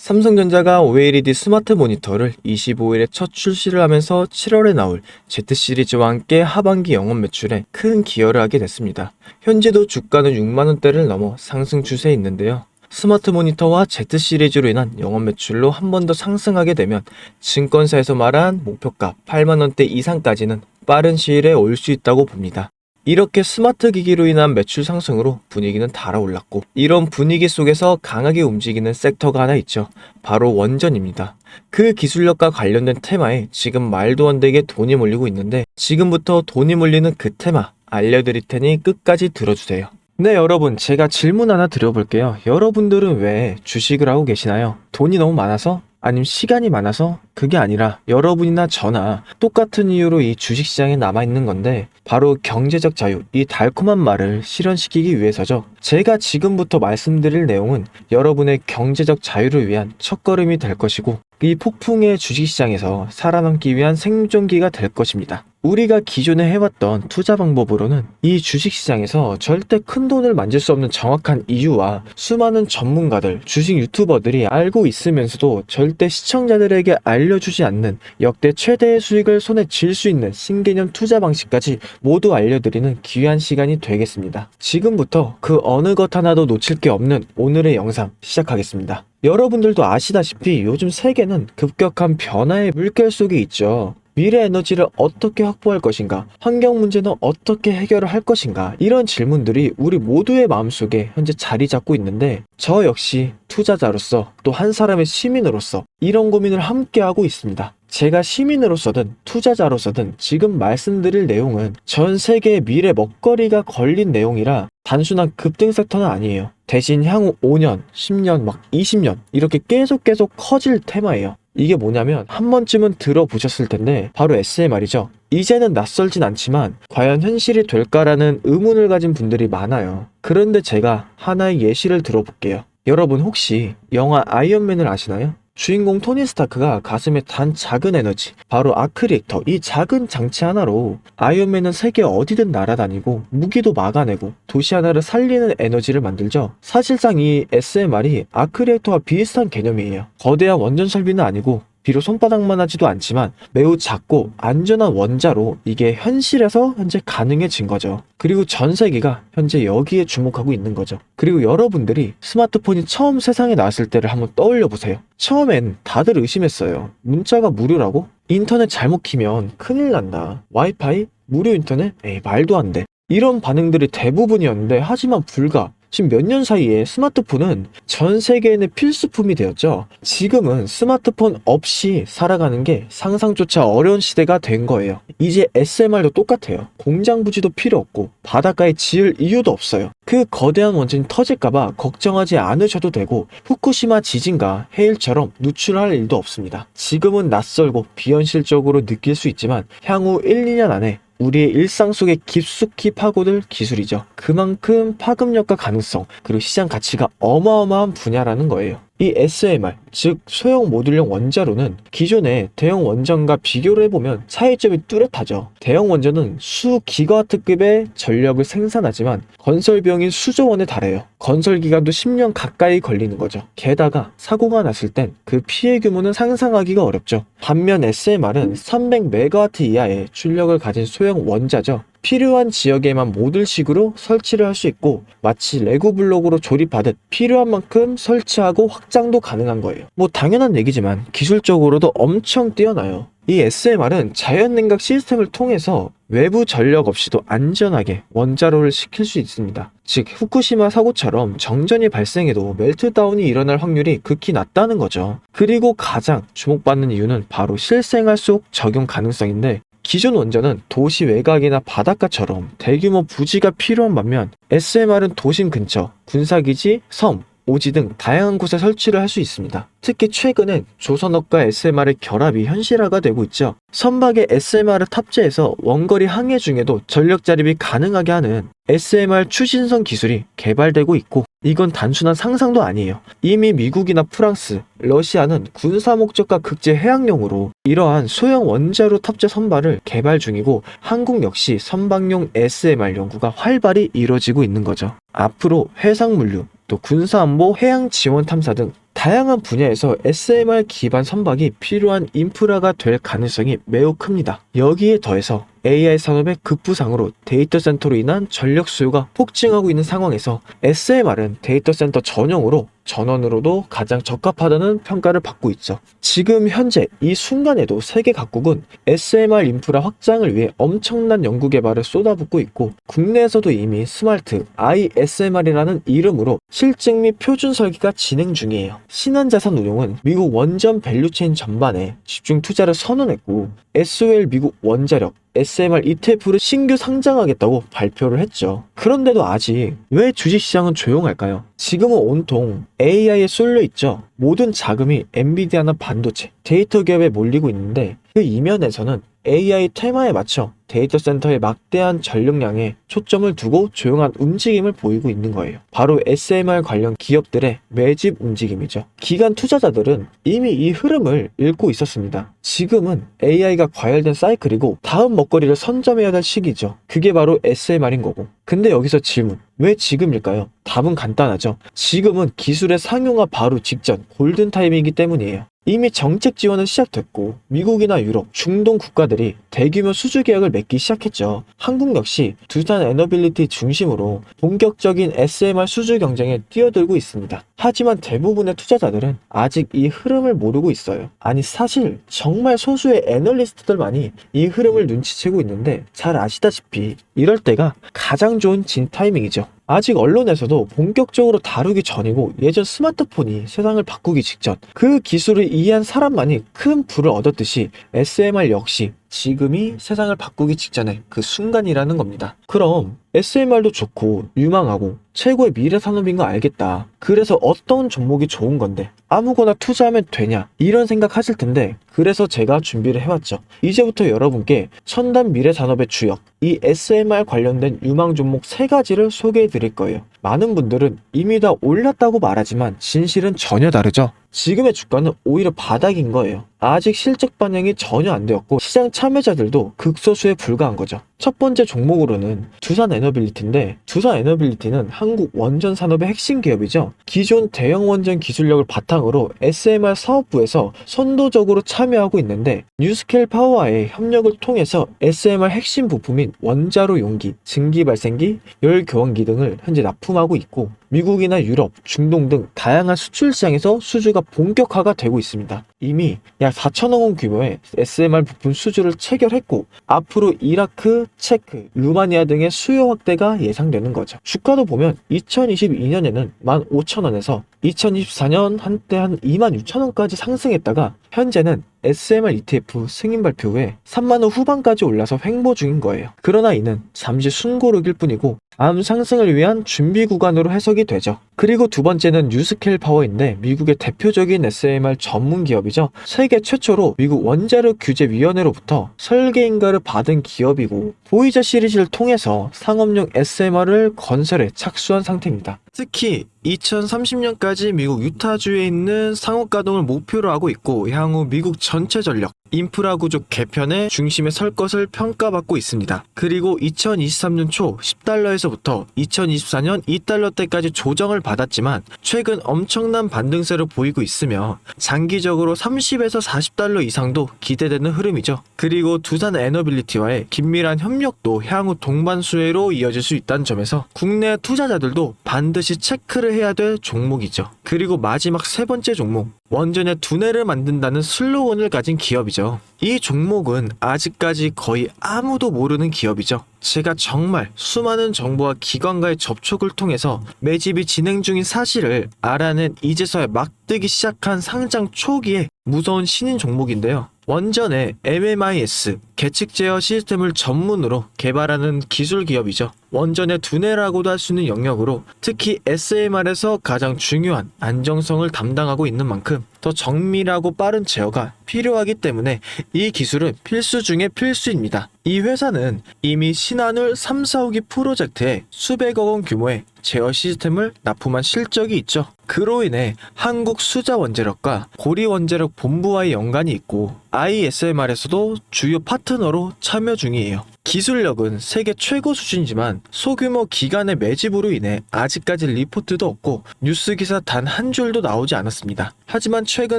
삼성전자가 OLED 스마트 모니터를 25일에 첫 출시를 하면서 7월에 나올 Z 시리즈와 함께 하반기 영업 매출에 큰 기여를 하게 됐습니다. 현재도 주가는 6만원대를 넘어 상승 추세에 있는데요. 스마트 모니터와 Z 시리즈로 인한 영업 매출로 한 번 더 상승하게 되면 증권사에서 말한 목표가 8만원대 이상까지는 빠른 시일에 올 수 있다고 봅니다. 이렇게 스마트 기기로 인한 매출 상승으로 분위기는 달아올랐고, 이런 분위기 속에서 강하게 움직이는 섹터가 하나 있죠. 바로 원전입니다. 그 기술력과 관련된 테마에 지금 말도 안 되게 돈이 몰리고 있는데, 지금부터 돈이 몰리는 그 테마 알려드릴 테니 끝까지 들어주세요. 네, 여러분, 제가 질문 하나 드려볼게요. 여러분들은 왜 주식을 하고 계시나요? 돈이 너무 많아서? 아니면 시간이 많아서? 그게 아니라 여러분이나 저나 똑같은 이유로 이 주식시장에 남아있는 건데, 바로 경제적 자유, 이 달콤한 말을 실현시키기 위해서죠. 제가 지금부터 말씀드릴 내용은 여러분의 경제적 자유를 위한 첫걸음이 될 것이고, 이 폭풍의 주식시장에서 살아남기 위한 생존기가 될 것입니다. 우리가 기존에 해왔던 투자 방법으로는 이 주식시장에서 절대 큰 돈을 만질 수 없는 정확한 이유와 수많은 전문가들, 주식 유튜버들이 알고 있으면서도 절대 시청자들에게 알려주지 않는 역대 최대의 수익을 손에 쥘 수 있는 신개념 투자 방식까지 모두 알려드리는 귀한 시간이 되겠습니다. 지금부터 그 어느 것 하나도 놓칠 게 없는 오늘의 영상 시작하겠습니다. 여러분들도 아시다시피 요즘 세계는 급격한 변화의 물결 속에 있죠. 미래 에너지를 어떻게 확보할 것인가? 환경 문제는 어떻게 해결을 할 것인가? 이런 질문들이 우리 모두의 마음속에 현재 자리 잡고 있는데, 저 역시 투자자로서 또 한 사람의 시민으로서 이런 고민을 함께 하고 있습니다. 제가 시민으로서든 투자자로서든 지금 말씀드릴 내용은 전 세계의 미래 먹거리가 걸린 내용이라 단순한 급등 섹터는 아니에요. 대신 향후 5년, 10년, 막 20년 이렇게 계속 커질 테마예요. 이게 뭐냐면 한 번쯤은 들어보셨을 텐데 바로 SMR이죠. 이제는 낯설진 않지만 과연 현실이 될까라는 의문을 가진 분들이 많아요. 그런데 제가 하나의 예시를 들어볼게요. 여러분 혹시 영화 아이언맨을 아시나요? 주인공 토니 스타크가 가슴에 단 작은 에너지, 바로 아크 리액터, 이 작은 장치 하나로 아이언맨은 세계 어디든 날아다니고 무기도 막아내고 도시 하나를 살리는 에너지를 만들죠. 사실상 이 SMR이 아크 리액터와 비슷한 개념이에요. 거대한 원전 설비는 아니고 비록 손바닥만 하지도 않지만 매우 작고 안전한 원자로 이게 현실에서 현재 가능해진 거죠. 그리고 전 세계가 현재 여기에 주목하고 있는 거죠. 그리고 여러분들이 스마트폰이 처음 세상에 나왔을 때를 한번 떠올려 보세요. 처음엔 다들 의심했어요. 문자가 무료라고? 인터넷 잘못 키면 큰일 난다. 와이파이? 무료 인터넷? 에이, 말도 안 돼. 이런 반응들이 대부분이었는데, 하지만 불과 지금 몇 년 사이에 스마트폰은 전 세계인의 필수품이 되었죠. 지금은 스마트폰 없이 살아가는 게 상상조차 어려운 시대가 된 거예요. 이제 SMR도 똑같아요. 공장 부지도 필요 없고 바닷가에 지을 이유도 없어요. 그 거대한 원전이 터질까봐 걱정하지 않으셔도 되고, 후쿠시마 지진과 해일처럼 누출할 일도 없습니다. 지금은 낯설고 비현실적으로 느낄 수 있지만 향후 1, 2년 안에 우리의 일상 속에 깊숙이 파고들 기술이죠. 그만큼 파급력과 가능성, 그리고 시장 가치가 어마어마한 분야라는 거예요. 이 SMR, 즉 소형 모듈형 원자로는 기존의 대형 원전과 비교를 해보면 차이점이 뚜렷하죠. 대형 원전은 수 기가와트급의 전력을 생산하지만 건설 비용이 수조 원에 달해요. 건설 기간도 10년 가까이 걸리는 거죠. 게다가 사고가 났을 땐 그 피해 규모는 상상하기가 어렵죠. 반면 SMR은 300메가와트 이하의 출력을 가진 소형 원자죠. 필요한 지역에만 모듈식으로 설치를 할 수 있고, 마치 레고 블록으로 조립하듯 필요한 만큼 설치하고 확장도 가능한 거예요. 뭐 당연한 얘기지만 기술적으로도 엄청 뛰어나요. 이 SMR은 자연냉각 시스템을 통해서 외부 전력 없이도 안전하게 원자로를 식힐 수 있습니다. 즉 후쿠시마 사고처럼 정전이 발생해도 멜트다운이 일어날 확률이 극히 낮다는 거죠. 그리고 가장 주목받는 이유는 바로 실생활 속 적용 가능성인데, 기존 원전은 도시 외곽이나 바닷가처럼 대규모 부지가 필요한 반면 SMR은 도심 근처, 군사기지, 섬, 오지 등 다양한 곳에 설치를 할 수 있습니다. 특히 최근엔 조선업과 SMR의 결합이 현실화가 되고 있죠. 선박에 SMR을 탑재해서 원거리 항해 중에도 전력 자립이 가능하게 하는 SMR 추진선 기술이 개발되고 있고, 이건 단순한 상상도 아니에요. 이미 미국이나 프랑스, 러시아는 군사 목적과 국제 해양용으로 이러한 소형 원자로 탑재 선박을 개발 중이고, 한국 역시 선박용 SMR 연구가 활발히 이루어지고 있는 거죠. 앞으로 해상물류, 또 군사안보, 해양 지원 탐사 등 다양한 분야에서 SMR 기반 선박이 필요한 인프라가 될 가능성이 매우 큽니다. 여기에 더해서 AI 산업의 급부상으로 데이터 센터로 인한 전력 수요가 폭증하고 있는 상황에서 SMR은 데이터 센터 전용으로 전원으로도 가장 적합하다는 평가를 받고 있죠. 지금 현재 이 순간에도 세계 각국은 SMR 인프라 확장을 위해 엄청난 연구 개발을 쏟아붓고 있고, 국내에서도 이미 스마트 ISMR이라는 이름으로 실증 및 표준 설계가 진행 중이에요. 신한자산운용은 미국 원전 밸류체인 전반에 집중 투자를 선언했고, SOL 미국 원자력 SMR ETF를 신규 상장하겠다고 발표를 했죠. 그런데도 아직 왜 주식시장은 조용할까요? 지금은 온통 AI에 쏠려 있죠. 모든 자금이 엔비디아나 반도체, 데이터 기업에 몰리고 있는데, 그 이면에서는 AI 테마에 맞춰 데이터 센터의 막대한 전력량에 초점을 두고 조용한 움직임을 보이고 있는 거예요. 바로 SMR 관련 기업들의 매집 움직임이죠. 기관 투자자들은 이미 이 흐름을 읽고 있었습니다. 지금은 AI가 과열된 사이클이고 다음 먹거리를 선점해야 될 시기죠. 그게 바로 SMR인 거고. 근데 여기서 질문, 왜 지금일까요? 답은 간단하죠. 지금은 기술의 상용화 바로 직전 골든 타임이기 때문이에요. 이미 정책 지원은 시작됐고, 미국이나 유럽, 중동 국가들이 대규모 수주 계약을 맺기 시작했죠. 한국 역시 두산 에너빌리티 중심으로 본격적인 SMR 수주 경쟁에 뛰어들고 있습니다. 하지만 대부분의 투자자들은 아직 이 흐름을 모르고 있어요. 아니, 사실 정말 소수의 애널리스트들만이 이 흐름을 눈치채고 있는데, 잘 아시다시피 이럴 때가 가장 좋은 진 타이밍이죠. 아직 언론에서도 본격적으로 다루기 전이고, 예전 스마트폰이 세상을 바꾸기 직전 그 기술을 이해한 사람만이 큰 부를 얻었듯이 SMR 역시 지금이 세상을 바꾸기 직전의 그 순간이라는 겁니다. 그럼 SMR도 좋고 유망하고 최고의 미래 산업인 거 알겠다. 그래서 어떤 종목이 좋은 건데 아무거나 투자하면 되냐, 이런 생각 하실 텐데, 그래서 제가 준비를 해왔죠. 이제부터 여러분께 첨단 미래 산업의 주역, 이 SMR 관련된 유망 종목 3가지를 소개해 드릴 거예요. 많은 분들은 이미 다 올랐다고 말하지만 진실은 전혀 다르죠. 지금의 주가는 오히려 바닥인 거예요. 아직 실적 반영이 전혀 안 되었고, 시장 참여자들도 극소수에 불과한 거죠. 첫 번째 종목으로는 두산 에너빌리티인데, 두산 에너빌리티는 한국 원전 산업의 핵심 기업이죠. 기존 대형 원전 기술력을 바탕으로 SMR 사업부에서 선도적으로 참여하고 있는데, 뉴스케일 파워와의 협력을 통해서 SMR 핵심 부품인 원자로 용기, 증기 발생기, 열 교환기 등을 현재 납품하고 있고, 미국이나 유럽, 중동 등 다양한 수출 시장에서 수주가 본격화가 되고 있습니다. 이미 약 4천억 원 규모의 SMR 부품 수주를 체결했고, 앞으로 이라크, 체크, 루마니아 등의 수요 확대가 예상되는 거죠. 주가도 보면 2022년에는 15,000원에서 2024년 한때 한 26,000원까지 상승했다가 현재는 SMR ETF 승인 발표 후에 3만원 후반까지 올라서 횡보 중인 거예요. 그러나 이는 잠시 순고르기일 뿐이고 다음 상승을 위한 준비 구간으로 해석이 되죠. 그리고 두 번째는 뉴스케일 파워인데, 미국의 대표적인 SMR 전문 기업이죠. 세계 최초로 미국 원자력 규제 위원회로부터 설계 인가를 받은 기업이고, 보이저 시리즈를 통해서 상업용 SMR을 건설에 착수한 상태입니다. 특히 2030년까지 미국 유타주에 있는 상업 가동을 목표로 하고 있고, 향후 미국 전체 전력 인프라 구조 개편의 중심에 설 것을 평가받고 있습니다. 그리고 2023년 초 10달러에서부터 2024년 2달러대까지 조정을 받았지만 최근 엄청난 반등세를 보이고 있으며 장기적으로 30에서 40달러 이상도 기대되는 흐름이죠. 그리고 두산 에너빌리티와의 긴밀한 협력도 향후 동반 수혜로 이어질 수 있다는 점에서 국내 투자자들도 반드시 체크를 해야 될 종목이죠. 그리고 마지막 3번째 종목, 원전의 두뇌를 만든다는 슬로건을 가진 기업이죠. 이 종목은 아직까지 거의 아무도 모르는 기업이죠. 제가 정말 수많은 정부와 기관과의 접촉을 통해서 매집이 진행 중인 사실을 알아낸 이제서야 막 뜨기 시작한 상장 초기에 무서운 신인 종목인데요. 원전의 MMIS, 계측 제어 시스템을 전문으로 개발하는 기술 기업이죠. 원전의 두뇌라고도 할 수 있는 영역으로 특히 SMR에서 가장 중요한 안정성을 담당하고 있는 만큼 더 정밀하고 빠른 제어가 필요하기 때문에 이 기술은 필수 중의 필수입니다. 이 회사는 이미 신한울 3, 4호기 프로젝트에 수백억 원 규모의 제어 시스템을 납품한 실적이 있죠. 그로 인해 한국수자원자력과 고리원자력 본부와의 연관이 있고 ISMR에서도 주요 파트너로 참여 중이에요. 기술력은 세계 최고 수준이지만 소규모 기관의 매집으로 인해 아직까지 리포트도 없고 뉴스 기사 단 한 줄도 나오지 않았습니다. 하지만 최근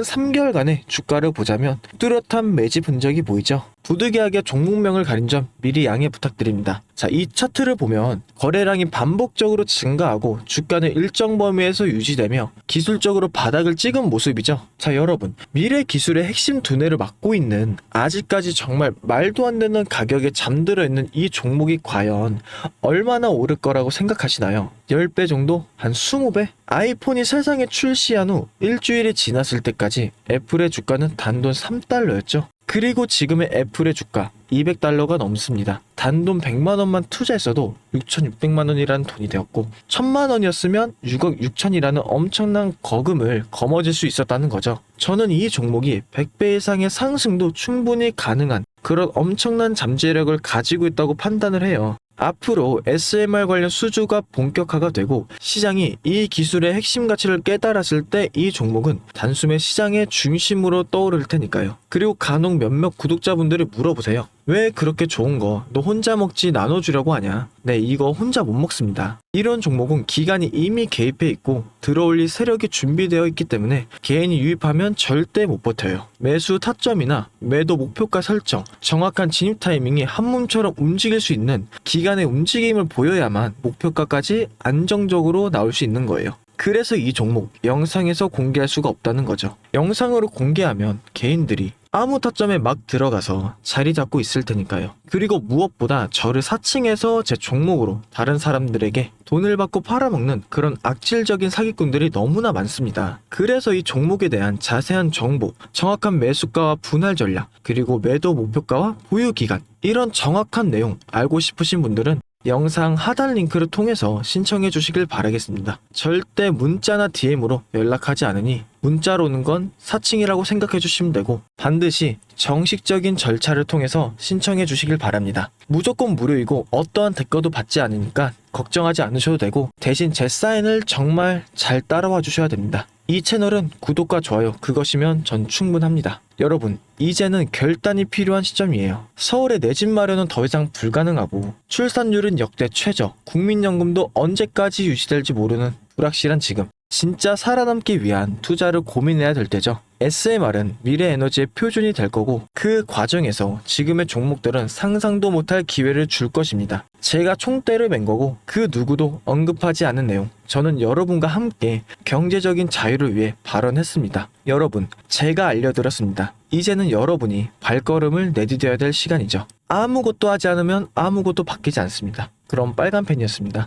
3개월간의 주가를 보자면 뚜렷한 매집 흔적이 보이죠. 부득이하게 종목명을 가린 점 미리 양해 부탁드립니다. 자, 이 차트를 보면 거래량이 반복적으로 증가하고 주가는 일정 범위에서 유지되며 기술적으로 바닥을 찍은 모습이죠. 자, 여러분, 미래 기술의 핵심 두뇌를 맡고 있는 아직까지 정말 말도 안 되는 가격에 잠들어 있는 이 종목이 과연 얼마나 오를 거라고 생각하시나요? 10배 정도? 한 20배? 아이폰이 세상에 출시한 후 일주일이 지났을 때까지 애플의 주가는 단돈 3달러였죠. 그리고 지금의 애플의 주가 200달러가 넘습니다. 단돈 100만원만 투자했어도 6,600만원이라는 돈이 되었고 1,000만원이었으면 6억 6천이라는 엄청난 거금을 거머쥘 수 있었다는 거죠. 저는 이 종목이 100배 이상의 상승도 충분히 가능한 그런 엄청난 잠재력을 가지고 있다고 판단을 해요. 앞으로 SMR 관련 수주가 본격화가 되고 시장이 이 기술의 핵심 가치를 깨달았을 때 이 종목은 단숨에 시장의 중심으로 떠오를 테니까요. 그리고 간혹 몇몇 구독자분들이 물어보세요. 왜 그렇게 좋은 거 너 혼자 먹지 나눠주려고 하냐? 네, 이거 혼자 못 먹습니다. 이런 종목은 기관이 이미 개입해 있고 들어올릴 세력이 준비되어 있기 때문에 개인이 유입하면 절대 못 버텨요. 매수 타점이나 매도 목표가 설정, 정확한 진입 타이밍이 한몸처럼 움직일 수 있는 기관의 움직임을 보여야만 목표가까지 안정적으로 나올 수 있는 거예요. 그래서 이 종목 영상에서 공개할 수가 없다는 거죠. 영상으로 공개하면 개인들이 아무 타점에 막 들어가서 자리 잡고 있을 테니까요. 그리고 무엇보다 저를 사칭해서 제 종목으로 다른 사람들에게 돈을 받고 팔아먹는 그런 악질적인 사기꾼들이 너무나 많습니다. 그래서 이 종목에 대한 자세한 정보, 정확한 매수가와 분할 전략, 그리고 매도 목표가와 보유 기간, 이런 정확한 내용 알고 싶으신 분들은 영상 하단 링크를 통해서 신청해 주시길 바라겠습니다. 절대 문자나 DM으로 연락하지 않으니 문자로 오는 건 사칭이라고 생각해 주시면 되고 반드시 정식적인 절차를 통해서 신청해 주시길 바랍니다. 무조건 무료이고 어떠한 대가도 받지 않으니까 걱정하지 않으셔도 되고 대신 제 사인을 정말 잘 따라와 주셔야 됩니다. 이 채널은 구독과 좋아요 그것이면 전 충분합니다. 여러분, 이제는 결단이 필요한 시점이에요. 서울의 내 집 마련은 더 이상 불가능하고 출산율은 역대 최저, 국민연금도 언제까지 유지될지 모르는 불확실한 지금, 진짜 살아남기 위한 투자를 고민해야 될 때죠. SMR은 미래 에너지의 표준이 될 거고 그 과정에서 지금의 종목들은 상상도 못할 기회를 줄 것입니다. 제가 총대를 맨 거고 그 누구도 언급하지 않은 내용, 저는 여러분과 함께 경제적인 자유를 위해 발언했습니다. 여러분, 제가 알려드렸습니다. 이제는 여러분이 발걸음을 내디뎌야 될 시간이죠. 아무것도 하지 않으면 아무것도 바뀌지 않습니다. 그럼 빨간 펜이었습니다.